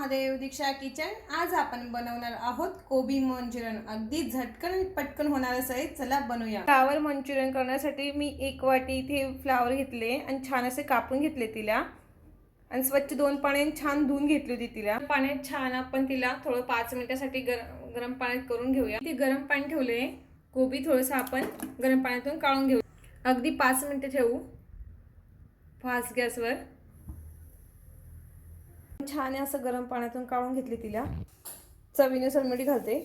महादेव दीक्षा kitchen. आज आपण बनवणार आहोत कोबी मंचुरियन। अगदी झटकन आणि पटकन होणार असं आहे, चला बनवूया। फ्लावर मंचुरियन करण्यासाठी मी 1 वाटी इथे फ्लावर घेतले आणि छान असे कापून घेतले तिला आणि स्वच्छ 2 पाण्याने छान धुवून घेतली होती तिला। पाण्यात छान आपण तिला थोडं 5 मिनिटांसाठी गरम पाण्यात करून घेऊया। ते गरम पाणी ठेवले, कोबी थोडंसं आपण गरम पाण्यातून काढून घेऊ। अगदी 5 मिनिटे ठेवू फास्ट गॅसवर। छान असं गरम पाण्यातून काढून घेतली तिला। चवीनुसार मीठ घालते,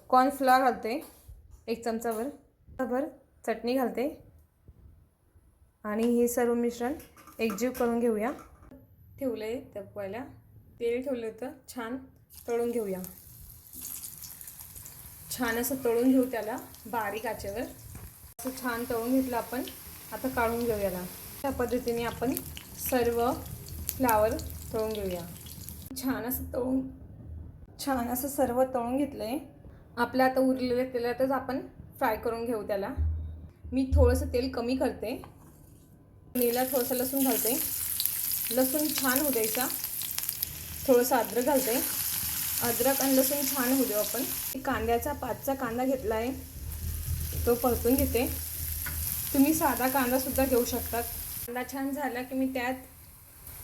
कॉर्नफ्लोअर घालते 1 चमचाभर, चटणी घालते आणि हे सर्व मिश्रण एकजीव करून घेऊया। ठेवले तपवायला, तेल ठेवलं होतं, छान तळून घेऊया। छान असं तळून घेऊ त्याला बारीक आचेवर। असं छान तळून घेतलं आपण, आता काढून घेऊया याला। त्या पद्धतीने आपण सर्व फ्लावर तळून घेऊया। छान असं सर्व तळून घेतलंय। आपलं आता उरलेल्या तेलातच आपण फ्राय करून घेऊ त्याला। मी थोडंसं तेल कमी करते, नीला थोडंसं लसूण घालते। लसूण छान होऊ द्यायचा। थोडंसं अद्रक घालते, अद्रक आणि लसूण छान होऊ देऊ आपण। कांद्याचा 5चा कांदा घेतला आहे, तो परतून घेते। तुम्ही साधा कांदा सुद्धा घेऊ शकतात। कांदा छान झाला की मी त्यात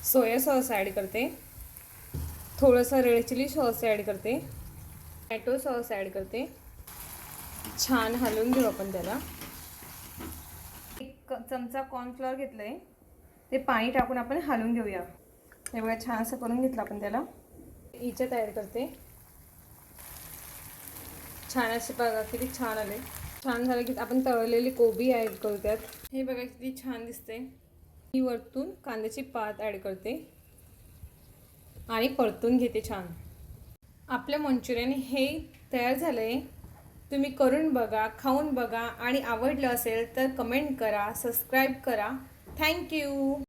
सोया सॉस ॲड करते, थोडंसं रेड चिली सॉस ॲड करते, टोमॅटो सॉस ॲड करते। छान हलवून घेऊ आपण त्याला। 1 चमचा कॉर्नफ्लोअर घेतलंय, ते पाणी टाकून आपण हलवून घेऊया। हे बघा छान असं करून घेतलं आपण त्याला। हिच्यात ॲड करते। छान असे बघा किती छान आले। छान झालं की आपण तळलेली कोबी ॲड करू त्यात। हे बघा किती छान दिसते। ही वरतून कांद्याची पात ॲड करते आणि परतून घेते छान। आपलं मंचुरियन हे तयार झालंय। तुम्ही करून बघा, खाऊन बघा आणि आवडलं असेल तर कमेंट करा, सबस्क्राईब करा। थँक्यू।